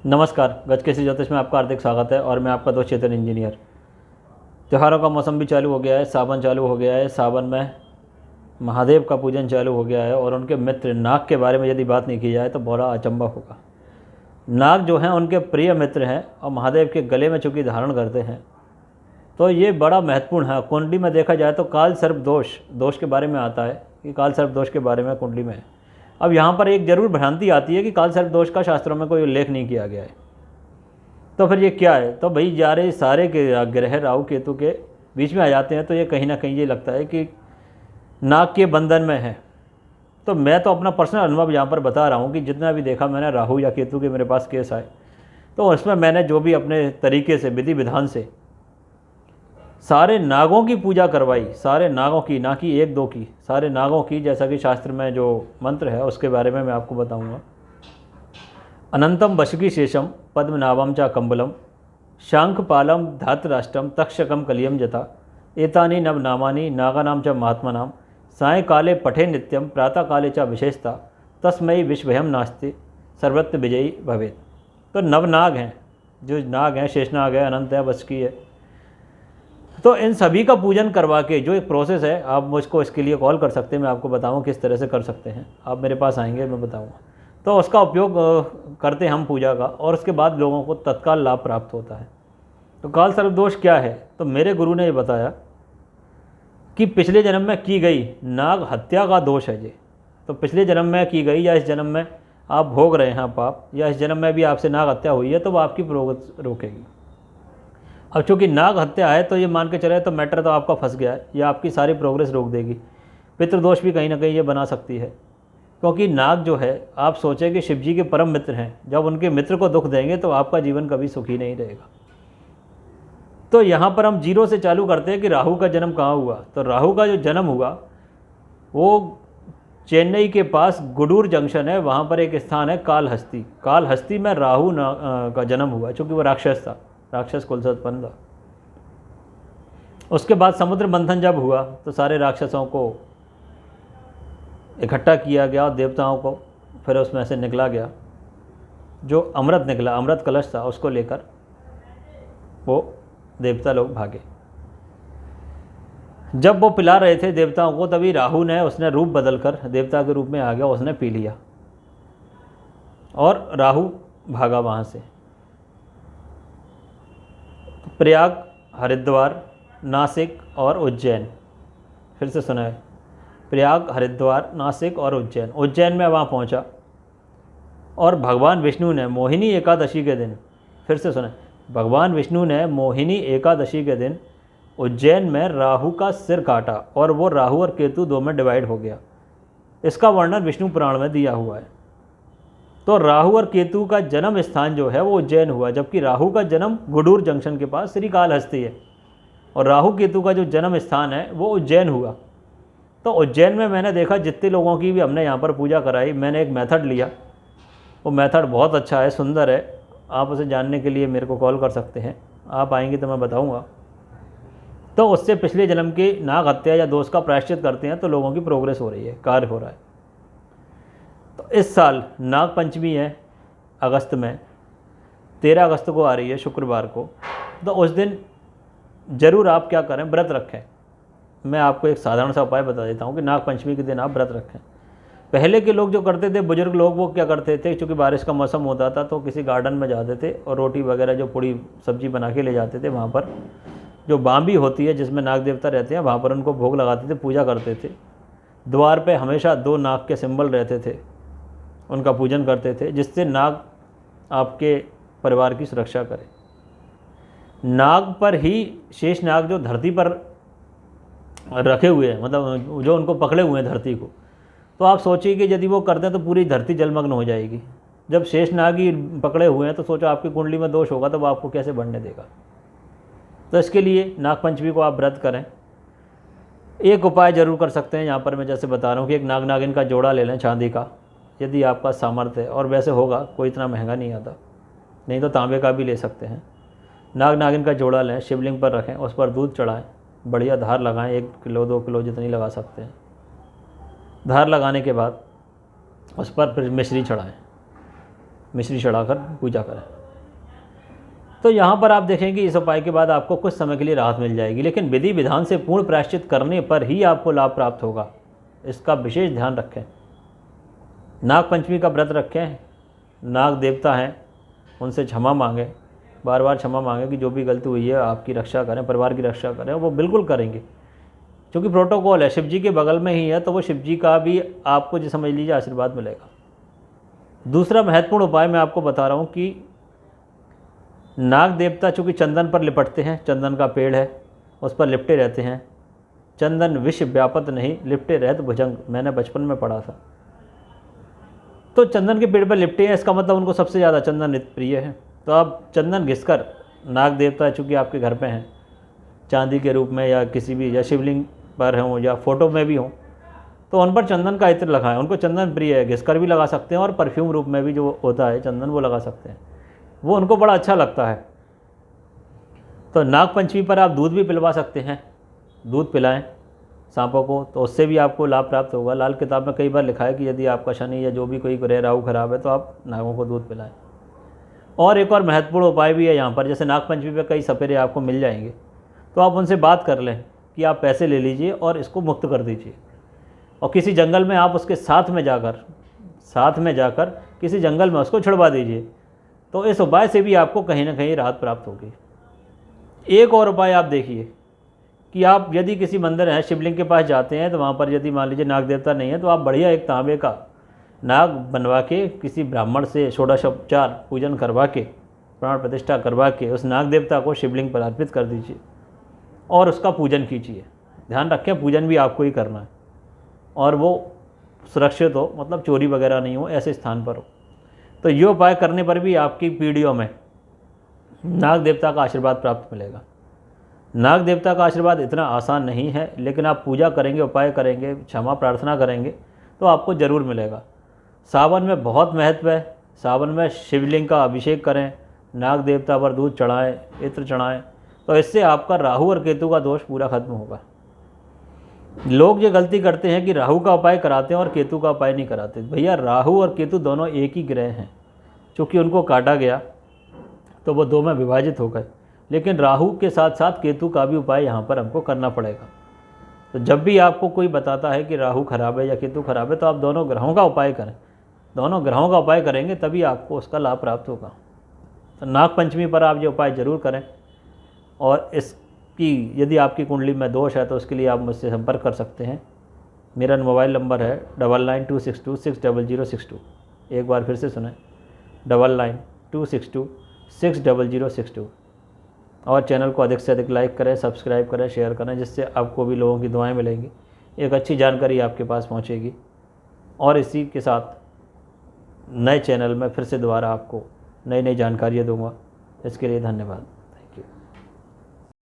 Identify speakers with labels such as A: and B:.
A: नमस्कार, गजकेसरी ज्योतिष में आपका हार्दिक स्वागत है और मैं आपका दोस्त चेतन इंजीनियर। त्योहारों का मौसम भी चालू हो गया है, सावन चालू हो गया है। सावन में महादेव का पूजन चालू हो गया है और उनके मित्र नाग के बारे में यदि बात नहीं की जाए तो बड़ा अचंभा होगा। नाग जो हैं उनके प्रिय मित्र हैं और महादेव के गले में चूँकि धारण करते हैं तो ये बड़ा महत्वपूर्ण है। कुंडली में देखा जाए तो काल सर्प दोष के बारे में आता है कि काल सर्प दोष के बारे में कुंडली में है। अब यहाँ पर एक जरूर भ्रांति आती है कि काल सर्प दोष का शास्त्रों में कोई उल्लेख नहीं किया गया है, तो फिर ये क्या है। तो भाई यारे सारे के ग्रह राहु केतु के बीच में आ जाते हैं तो ये कहीं ना कहीं ये लगता है कि नाग के बंधन में है। तो मैं तो अपना पर्सनल अनुभव यहाँ पर बता रहा हूँ कि जितना भी देखा मैंने राहु या केतु के मेरे पास केस आए तो उसमें मैंने जो भी अपने तरीके से विधि विधान से सारे नागों की पूजा करवाई, सारे नागों की, ना कि एक दो की, सारे नागों की, जैसा कि शास्त्र में जो मंत्र है उसके बारे में मैं आपको बताऊंगा। अनंतम वशकी शेषम पद्मनाभम च कंबलम शांखपालम धातराष्ट्रम तक्षकम कलियम जता एतानी नव नामानी नागानाम च महात्मनाम सायंकाले पठे नित्यम प्रातः काले च विशेषता तस्मयी विश्वभयम नास्ति सर्वत्र विजयी भवेत। तो नवनाग हैं, जो नाग हैं, शेषनाग है, अनंत है, वशकी है। तो इन सभी का पूजन करवा के जो एक प्रोसेस है, आप मुझको इसके लिए कॉल कर सकते हैं, मैं आपको बताऊँ किस तरह से कर सकते हैं। आप मेरे पास आएंगे, मैं बताऊँगा। तो उसका उपयोग करते हैं हम पूजा का और उसके बाद लोगों को तत्काल लाभ प्राप्त होता है। तो काल सर्प दोष क्या है, तो मेरे गुरु ने ये बताया कि पिछले जन्म में की गई नाग हत्या का दोष है ये। तो पिछले जन्म में की गई या इस जन्म में आप भोग रहे हैं पाप, या इस जन्म में भी आपसे नाग हत्या हुई है तो वो आपकी प्रोग्रेस रोकेगी। अब चूँकि नाग हत्या है तो ये मान के चले तो मैटर तो आपका फंस गया है, या आपकी सारी प्रोग्रेस रोक देगी। पितृदोष भी कहीं ना कहीं ये बना सकती है, क्योंकि नाग जो है, आप सोचें कि शिव जी के परम मित्र हैं, जब उनके मित्र को दुख देंगे तो आपका जीवन कभी सुखी नहीं रहेगा। तो यहाँ पर हम जीरो से चालू करते हैं कि राहु का जन्म कहाँ हुआ। तो राहु का जो जन्म हुआ वो चेन्नई के पास गुडूर जंक्शन है, वहाँ पर एक स्थान है कालहस्ती। कालहस्ती में राहु का जन्म हुआ, चूँकि वो राक्षस था, राक्षस कुल से उत्पन्न था। उसके बाद समुद्र मंथन जब हुआ तो सारे राक्षसों को इकट्ठा किया गया और देवताओं को फिर उसमें से निकला गया जो अमृत निकला, अमृत कलश था, उसको लेकर वो देवता लोग भागे। जब वो पिला रहे थे देवताओं को तभी राहु ने, उसने रूप बदलकर देवता के रूप में आ गया, उसने पी लिया और राहु भागा वहाँ से। प्रयाग, हरिद्वार, नासिक और उज्जैन, फिर से सुना है, प्रयाग, हरिद्वार, नासिक और उज्जैन। उज्जैन में वहाँ पहुँचा और भगवान विष्णु ने मोहिनी एकादशी के दिन, फिर से सुना, भगवान विष्णु ने मोहिनी एकादशी के दिन उज्जैन में राहु का सिर काटा और वो राहु और केतु दो में डिवाइड हो गया। इसका वर्णन विष्णु पुराण में दिया हुआ है। तो राहु और केतु का जन्म स्थान जो है वो उज्जैन हुआ, जबकि राहु का जन्म गुडूर जंक्शन के पास श्री कालहस्ती है और राहु केतु का जो जन्म स्थान है वो उज्जैन हुआ। तो उज्जैन में मैंने देखा जितने लोगों की भी हमने यहाँ पर पूजा कराई, मैंने एक मेथड लिया, वो मेथड बहुत अच्छा है, सुंदर है। आप उसे जानने के लिए मेरे को कॉल कर सकते हैं, आप आएंगे तो मैं बताऊँगा। तो उससे पिछले जन्म की नाग हत्या या दोष का प्रायश्चित करते हैं तो लोगों की प्रोग्रेस हो रही है, कार्य हो रहा है। तो इस साल नाग पंचमी है अगस्त में, 13 अगस्त को आ रही है, शुक्रवार को। तो उस दिन ज़रूर आप क्या करें, व्रत रखें। मैं आपको एक साधारण सा उपाय बता देता हूँ कि नाग पंचमी के दिन आप व्रत रखें। पहले के लोग जो करते थे, बुजुर्ग लोग, वो क्या करते थे, क्योंकि बारिश का मौसम होता था तो किसी गार्डन में जाते थे और रोटी वगैरह जो पूड़ी सब्जी बना के ले जाते थे, वहाँ पर जो बाम्बी होती है जिसमें नाग देवता रहते हैं, वहाँ पर उनको भोग लगाते थे, पूजा करते थे। द्वार पे हमेशा 2 नाग के सिंबल रहते थे, उनका पूजन करते थे, जिससे नाग आपके परिवार की सुरक्षा करे। नाग पर ही शेष नाग जो धरती पर रखे हुए हैं, मतलब जो उनको पकड़े हुए हैं धरती को, तो आप सोचिए कि यदि वो करते हैं तो पूरी धरती जलमग्न हो जाएगी। जब शेष नाग ही पकड़े हुए हैं तो सोचो आपकी कुंडली में दोष होगा तो वो आपको कैसे बढ़ने देगा। तो इसके लिए नागपंचमी को आप व्रत करें। एक उपाय जरूर कर सकते हैं यहाँ पर मैं जैसे बता रहा हूँ कि एक नाग नागिन का जोड़ा ले लें चांदी का, यदि आपका सामर्थ्य है, और वैसे होगा, कोई इतना महंगा नहीं आता, नहीं तो तांबे का भी ले सकते हैं। नाग नागिन का जोड़ा लें, शिवलिंग पर रखें, उस पर दूध चढ़ाएं, बढ़िया धार लगाएं, 1 किलो 2 किलो जितनी लगा सकते हैं। धार लगाने के बाद उस पर फिर मिश्री चढ़ाएं। मिश्री चढ़ाकर पूजा करें। तो यहाँ पर आप देखेंगे इस उपाय के बाद आपको कुछ समय के लिए राहत मिल जाएगी, लेकिन विधि विधान से पूर्ण प्रायश्चित करने पर ही आपको लाभ प्राप्त होगा। इसका विशेष ध्यान रखें। नाग पंचमी का व्रत रखें, नाग देवता हैं उनसे क्षमा मांगें, बार बार क्षमा मांगें कि जो भी गलती हुई है आपकी रक्षा करें, परिवार की रक्षा करें। वो बिल्कुल करेंगे, क्योंकि प्रोटोकॉल है, शिव जी के बगल में ही है, तो वो शिव जी का भी आपको जो समझ लीजिए आशीर्वाद मिलेगा। दूसरा महत्वपूर्ण उपाय मैं आपको बता रहा हूँ कि नाग देवता चूँकि चंदन पर लिपटते हैं, चंदन का पेड़ है उस पर लिपटे रहते हैं। चंदन विष व्यापत नहीं, लिपटे रहत भुजंग, मैंने बचपन में पढ़ा था। तो चंदन के पेड़ पर लिपटे हैं, इसका मतलब उनको सबसे ज़्यादा चंदन नित्य प्रिय है। तो आप चंदन घिसकर, नाग देवता चूँकि आपके घर पे हैं, चांदी के रूप में या किसी भी, या शिवलिंग पर हों या फोटो में भी हों, तो उन पर चंदन का इत्र लगाएं। उनको चंदन प्रिय है, घिसकर भी लगा सकते हैं और परफ्यूम रूप में भी जो होता है चंदन वो लगा सकते हैं, वो उनको बड़ा अच्छा लगता है। तो नाग पंचमी पर आप दूध भी पिलवा सकते हैं, दूध पिलाएं सांपों को, तो उससे भी आपको लाभ प्राप्त होगा। लाल किताब में कई बार लिखा है कि यदि आपका शनि या जो भी कोई ग्रह राहु खराब है तो आप नागों को दूध पिलाएं। और एक और महत्वपूर्ण उपाय भी है यहाँ पर, जैसे नाग पंचमी पर कई सपेरे आपको मिल जाएंगे, तो आप उनसे बात कर लें कि आप पैसे ले लीजिए और इसको मुक्त कर दीजिए, और किसी जंगल में आप उसके साथ में जाकर किसी जंगल में उसको छुड़वा दीजिए। तो इस उपाय से भी आपको कहीं ना कहीं राहत प्राप्त होगी। एक और उपाय आप देखिए कि आप यदि किसी मंदिर है, शिवलिंग के पास जाते हैं, तो वहाँ पर यदि मान लीजिए नाग देवता नहीं है, तो आप बढ़िया एक तांबे का नाग बनवा के किसी ब्राह्मण से षोडशोपचार पूजन करवा के, प्राण प्रतिष्ठा करवा के उस नाग देवता को शिवलिंग पर अर्पित कर दीजिए और उसका पूजन कीजिए। ध्यान रखें, पूजन भी आपको ही करना है और वो सुरक्षित हो, मतलब चोरी वगैरह नहीं हो, ऐसे स्थान पर हो। तो ये उपाय करने पर भी आपकी पीढ़ियों में नाग देवता का आशीर्वाद प्राप्त मिलेगा। नाग देवता का आशीर्वाद इतना आसान नहीं है, लेकिन आप पूजा करेंगे, उपाय करेंगे, क्षमा प्रार्थना करेंगे तो आपको ज़रूर मिलेगा। सावन में बहुत महत्व है। सावन में शिवलिंग का अभिषेक करें, नाग देवता पर दूध चढ़ाएं, इत्र चढ़ाएं, तो इससे आपका राहु और केतु का दोष पूरा खत्म होगा। लोग ये गलती करते हैं कि राहु का उपाय कराते हैं और केतु का उपाय नहीं कराते। भैया, राहु और केतु दोनों एक ही ग्रह हैं, चूँकि उनको काटा गया तो वो दो में विभाजित हो गए, लेकिन राहु के साथ साथ केतु का भी उपाय यहाँ पर हमको करना पड़ेगा। तो जब भी आपको कोई बताता है कि राहु खराब है या केतु खराब है, तो आप दोनों ग्रहों का उपाय करें। दोनों ग्रहों का उपाय करेंगे तभी आपको उसका लाभ प्राप्त होगा। तो नाग पंचमी पर आप ये उपाय ज़रूर करें। और इसकी यदि आपकी कुंडली में दोष है तो उसके लिए आप मुझसे संपर्क कर सकते हैं। मेरा मोबाइल नंबर है 9926260062। एक बार फिर से सुनें, 9926260062। और चैनल को अधिक से अधिक लाइक करें, सब्सक्राइब करें, शेयर करें, जिससे आपको भी लोगों की दुआएं मिलेंगी, एक अच्छी जानकारी आपके पास पहुंचेगी। और इसी के साथ नए चैनल में फिर से दोबारा आपको नई नई जानकारियाँ दूंगा। इसके लिए धन्यवाद।